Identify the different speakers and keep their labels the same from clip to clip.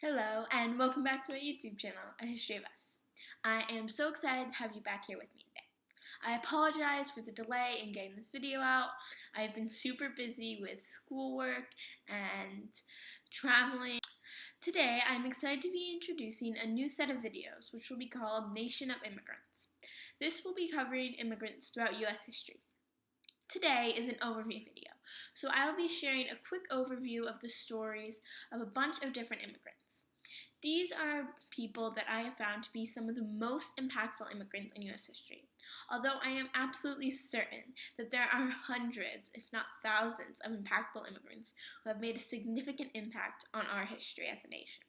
Speaker 1: Hello, and welcome back to my YouTube channel, A History of Us. I am so excited to have you back here with me today. I apologize for the delay in getting this video out. I've been super busy with schoolwork and traveling. Today, I'm excited to be introducing a new set of videos, which will be called Nation of Immigrants. This will be covering immigrants throughout U.S. history. Today is an overview video, so I'll be sharing a quick overview of the stories of a bunch of different immigrants. These are people that I have found to be some of the most impactful immigrants in U.S. history, although I am absolutely certain that there are hundreds, if not thousands, of impactful immigrants who have made a significant impact on our history as a nation.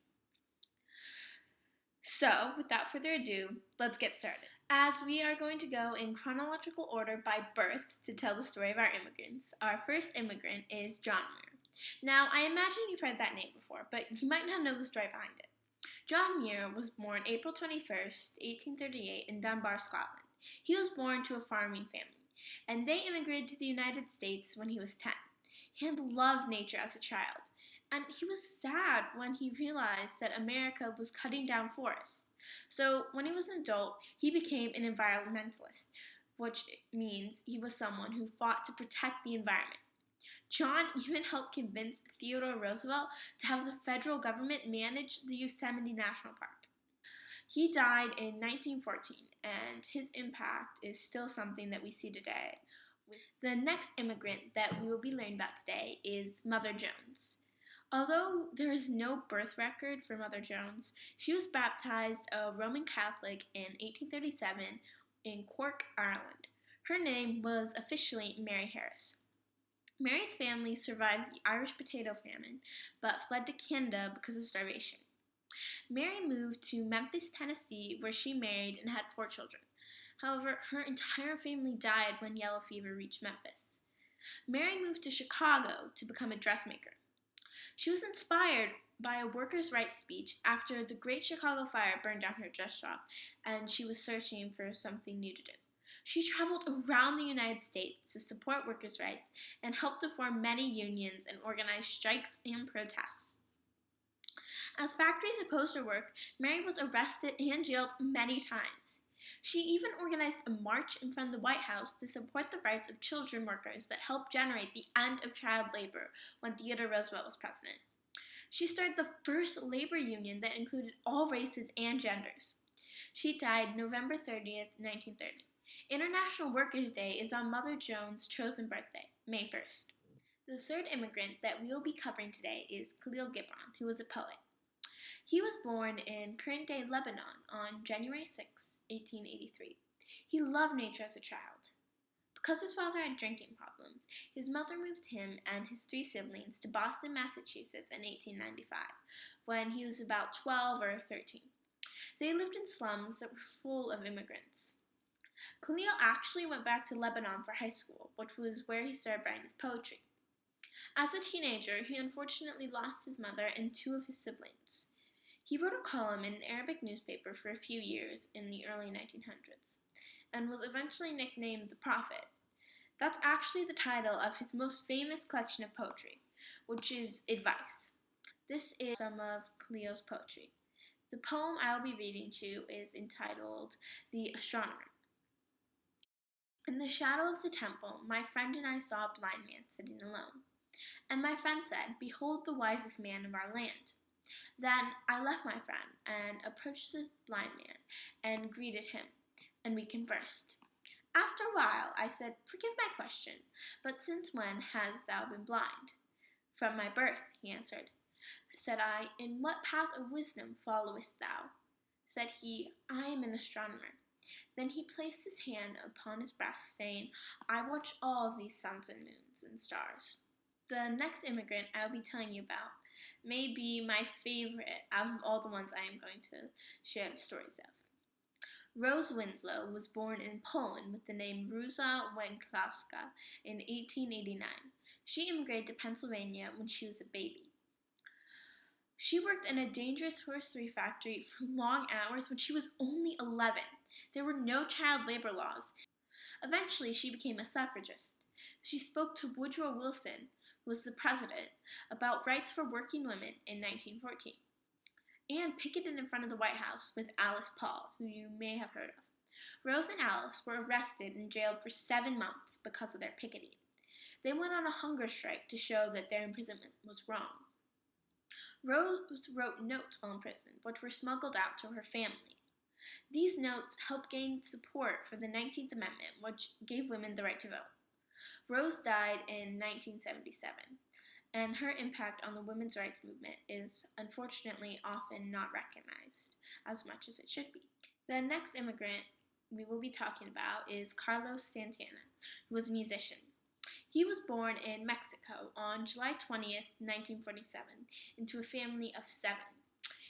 Speaker 1: So, without further ado, let's get started. As we are going to go in chronological order by birth to tell the story of our immigrants, our first immigrant is John Muir. Now, I imagine you've heard that name before, but you might not know the story behind it. John Muir was born April 21st, 1838 in Dunbar, Scotland. He was born to a farming family, and they immigrated to the United States when he was 10. He had loved nature as a child, and he was sad when he realized that America was cutting down forests. So when he was an adult, he became an environmentalist, which means he was someone who fought to protect the environment. John even helped convince Theodore Roosevelt to have the federal government manage the Yosemite National Park. He died in 1914, and his impact is still something that we see today. The next immigrant that we will be learning about today is Mother Jones. Although there is no birth record for Mother Jones, she was baptized a Roman Catholic in 1837 in Cork, Ireland. Her name was officially Mary Harris. Mary's family survived the Irish potato famine, but fled to Canada because of starvation. Mary moved to Memphis, Tennessee, where she married and had 4 children. However, her entire family died when yellow fever reached Memphis. Mary moved to Chicago to become a dressmaker. She was inspired by a workers' rights speech after the Great Chicago Fire burned down her dress shop, and she was searching for something new to do. She traveled around the United States to support workers' rights and helped to form many unions and organize strikes and protests. As factories opposed her work, Mary was arrested and jailed many times. She even organized a march in front of the White House to support the rights of children workers that helped generate the end of child labor when Theodore Roosevelt was president. She started the first labor union that included all races and genders. She died November 30th, 1930. International Workers' Day is on Mother Jones' chosen birthday, May 1st. The third immigrant that we will be covering today is Khalil Gibran, who was a poet. He was born in current-day Lebanon on January 6, 1883. He loved nature as a child. Because his father had drinking problems, his mother moved him and his 3 siblings to Boston, Massachusetts in 1895, when he was about 12 or 13. They lived in slums that were full of immigrants. Khalil actually went back to Lebanon for high school, which was where he started writing his poetry. As a teenager, he unfortunately lost his mother and 2 of his siblings. He wrote a column in an Arabic newspaper for a few years in the early 1900s, and was eventually nicknamed the Prophet. That's actually the title of his most famous collection of poetry, which is Advice. This is some of Khalil's poetry. The poem I will be reading to is entitled The Astronomer. In the shadow of the temple, my friend and I saw a blind man sitting alone. And my friend said, "Behold the wisest man of our land." Then I left my friend and approached the blind man and greeted him, and we conversed. After a while, I said, "Forgive my question, but since when hast thou been blind?" "From my birth," he answered. Said I, "In what path of wisdom followest thou?" Said he, "I am an astronomer." Then he placed his hand upon his breast, saying, "I watch all these suns and moons and stars." The next immigrant I will be telling you about may be my favorite out of all the ones I am going to share the stories of. Rose Winslow was born in Poland with the name Róża Wencławska in 1889. She immigrated to Pennsylvania when she was a baby. She worked in a dangerous horsery factory for long hours when she was only 11. There were no child labor laws. Eventually, she became a suffragist. She spoke to Woodrow Wilson, who was the president, about rights for working women in 1914. and picketed in front of the White House with Alice Paul, who you may have heard of. Rose and Alice were arrested and jailed for 7 months because of their picketing. They went on a hunger strike to show that their imprisonment was wrong. Rose wrote notes while in prison, which were smuggled out to her family. These notes helped gain support for the 19th Amendment, which gave women the right to vote. Rose died in 1977, and her impact on the women's rights movement is unfortunately often not recognized as much as it should be. The next immigrant we will be talking about is Carlos Santana, who was a musician. He was born in Mexico on July 20th, 1947, into a family of 7.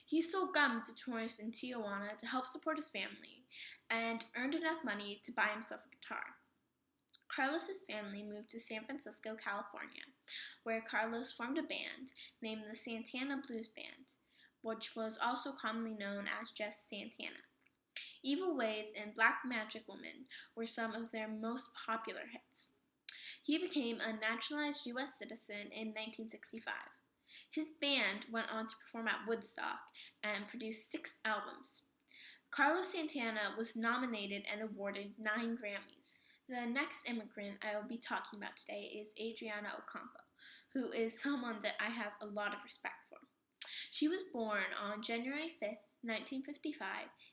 Speaker 1: He sold gum to tourists in Tijuana to help support his family and earned enough money to buy himself a guitar. Carlos's family moved to San Francisco, California, where Carlos formed a band named the Santana Blues Band, which was also commonly known as just Santana. Evil Ways and Black Magic Woman were some of their most popular hits. He became a naturalized U.S. citizen in 1965. His band went on to perform at Woodstock and produced 6 albums. Carlos Santana was nominated and awarded 9 Grammys. The next immigrant I will be talking about today is Adriana Ocampo, who is someone that I have a lot of respect for. She was born on January 5th, 1955,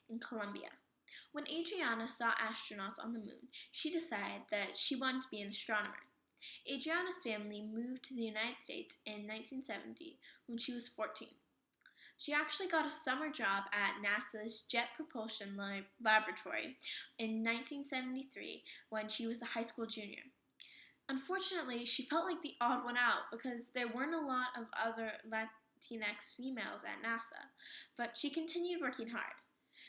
Speaker 1: in Colombia. When Adriana saw astronauts on the moon, she decided that she wanted to be an astronomer. Adriana's family moved to the United States in 1970 when she was 14. She actually got a summer job at NASA's Jet Propulsion Laboratory in 1973 when she was a high school junior. Unfortunately, she felt like the odd one out because there weren't a lot of other Latinx females at NASA, but she continued working hard.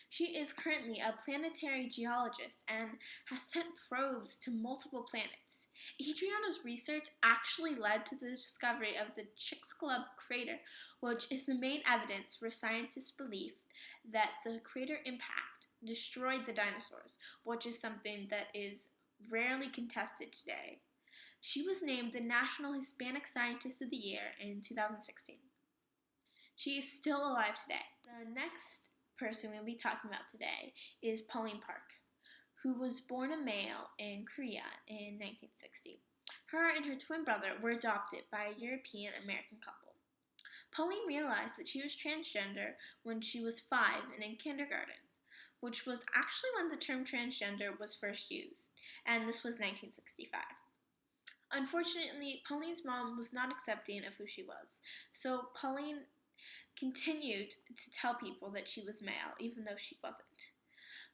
Speaker 1: She is currently a planetary geologist and has sent probes to multiple planets. Adriana's research actually led to the discovery of the Chicxulub crater, which is the main evidence for scientists' belief that the crater impact destroyed the dinosaurs, which is something that is rarely contested today. She was named the National Hispanic Scientist of the Year in 2016. She is still alive today. The next person we'll be talking about today is Pauline Park, who was born a male in Korea in 1960. Her and her twin brother were adopted by a European American couple. Pauline realized that she was transgender when she was 5 and in kindergarten, which was actually when the term transgender was first used, and this was 1965. Unfortunately, Pauline's mom was not accepting of who she was, so Pauline continued to tell people that she was male, even though she wasn't.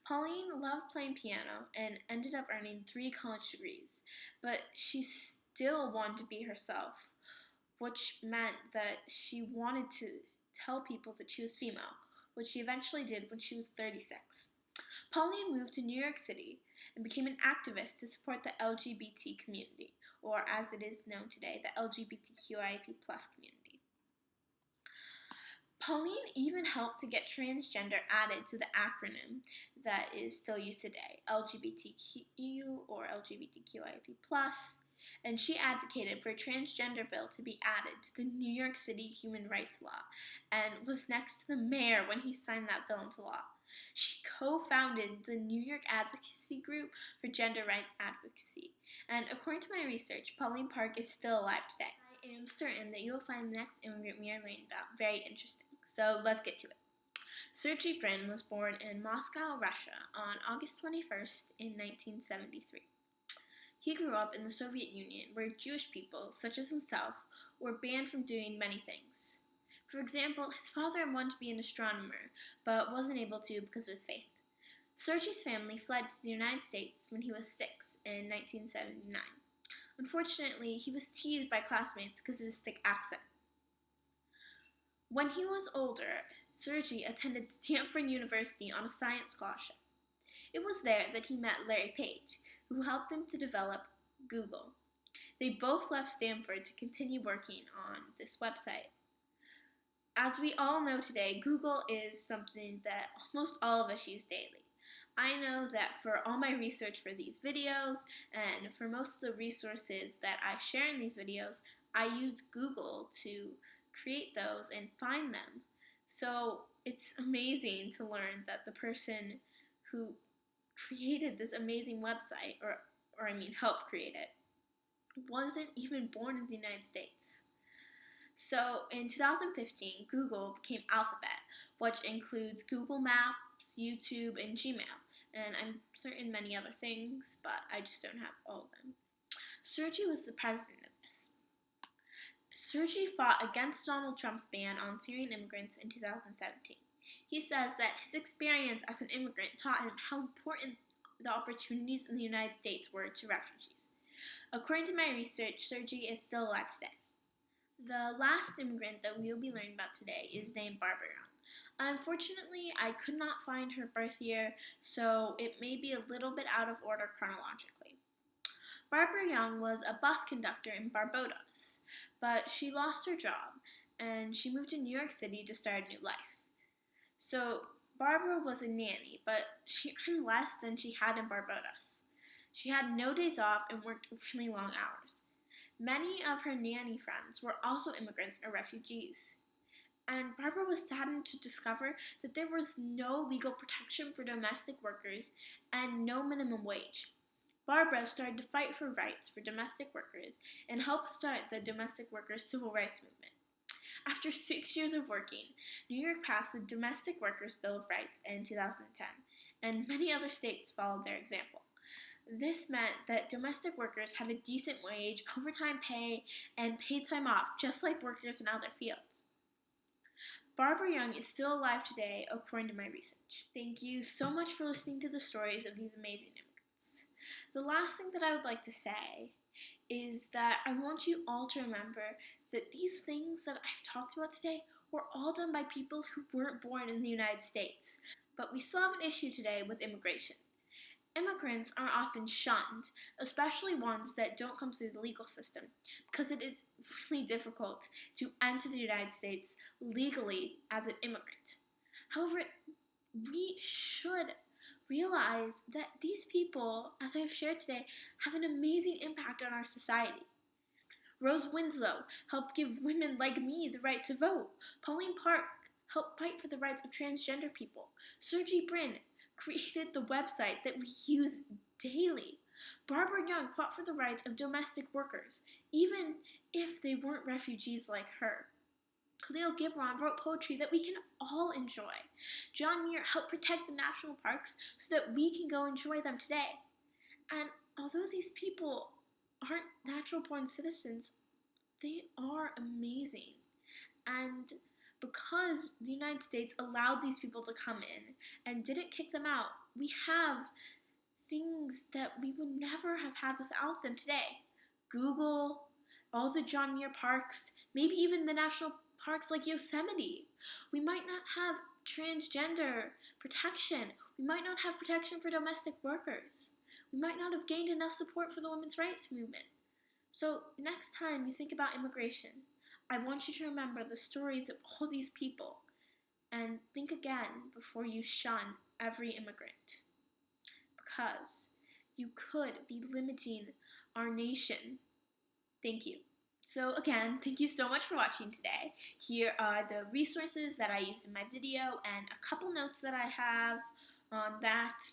Speaker 1: Pauline loved playing piano and ended up earning 3 college degrees, but she still wanted to be herself, which meant that she wanted to tell people that she was female, which she eventually did when she was 36. Pauline moved to New York City and became an activist to support the LGBT community, or as it is known today, the LGBTQIA+ community. Pauline even helped to get transgender added to the acronym that is still used today, LGBTQ or LGBTQIA+, and she advocated for a transgender bill to be added to the New York City Human Rights Law and was next to the mayor when he signed that bill into law. She co-founded the New York Advocacy Group for Gender Rights Advocacy, and according to my research, Pauline Park is still alive today. I am certain that you will find the next immigrant we are learning about very interesting. So let's get to it. Sergey Brin was born in Moscow, Russia on August 21st in 1973. He grew up in the Soviet Union where Jewish people, such as himself, were banned from doing many things. For example, his father wanted to be an astronomer, but wasn't able to because of his faith. Sergey's family fled to the United States when he was 6 in 1979. Unfortunately, he was teased by classmates because of his thick accent. When he was older, Sergey attended Stanford University on a science scholarship. It was there that he met Larry Page, who helped him to develop Google. They both left Stanford to continue working on this website. As we all know today, Google is something that almost all of us use daily. I know that for all my research for these videos and for most of the resources that I share in these videos, I use Google to create those and find them. So it's amazing to learn that the person who created this amazing website, or I mean helped create it, wasn't even born in the United States. So in 2015, Google became Alphabet, which includes Google Maps, YouTube, and Gmail, and I'm certain many other things, but I just don't have all of them. Sergey was the president of this. Sergey fought against Donald Trump's ban on Syrian immigrants in 2017. He says that his experience as an immigrant taught him how important the opportunities in the United States were to refugees. According to my research, Sergey is still alive today. The last immigrant that we will be learning about today is named Barbara Young. Unfortunately, I could not find her birth year, so it may be a little bit out of order chronologically. Barbara Young was a bus conductor in Barbados, but she lost her job and she moved to New York City to start a new life. So Barbara was a nanny, but she earned less than she had in Barbados. She had no days off and worked really long hours. Many of her nanny friends were also immigrants or refugees. And Barbara was saddened to discover that there was no legal protection for domestic workers and no minimum wage. Barbara started to fight for rights for domestic workers and helped start the domestic workers' civil rights movement. After 6 years of working, New York passed the Domestic Workers' Bill of Rights in 2010, and many other states followed their example. This meant that domestic workers had a decent wage, overtime pay, and paid time off, just like workers in other fields. Barbara Young is still alive today, according to my research. Thank you so much for listening to the stories of these amazing immigrants. The last thing that I would like to say is that I want you all to remember that these things that I've talked about today were all done by people who weren't born in the United States. But we still have an issue today with immigration. Immigrants are often shunned, especially ones that don't come through the legal system, because it is really difficult to enter the United States legally as an immigrant. However, we should realize that these people, as I've shared today, have an amazing impact on our society. Rose Winslow helped give women like me the right to vote. Pauline Park helped fight for the rights of transgender people. Sergey Brin created the website that we use daily. Barbara Young fought for the rights of domestic workers, even if they weren't refugees like her. Khalil Gibran wrote poetry that we can all enjoy. Muir helped protect the national parks so that we can go enjoy them today. And although these people aren't natural-born citizens, they are amazing. And because the United States allowed these people to come in and didn't kick them out, we have things that we would never have had without them today. Google, all the John Muir parks, maybe even the national parks like Yosemite. We might not have transgender protection. We might not have protection for domestic workers. We might not have gained enough support for the women's rights movement. So next time you think about immigration, I want you to remember the stories of all these people and think again before you shun every immigrant, because you could be limiting our nation. Thank you. So again, thank you so much for watching today. Here are the resources that I used in my video and a couple notes that I have on that.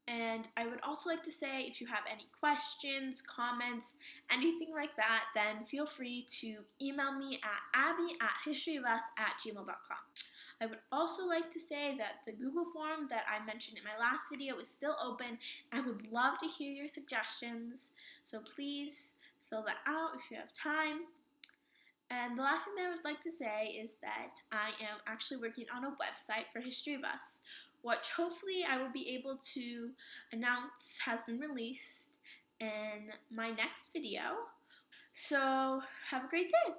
Speaker 1: And I would also like to say, if you have any questions, comments, anything like that, then feel free to email me at abby@historyofus@gmail.com. I would also like to say that the Google form that I mentioned in my last video is still open. I would love to hear your suggestions, so please fill that out if you have time. And the last thing that I would like to say is that I am actually working on a website for History of Us, which hopefully I will be able to announce has been released in my next video. So have a great day!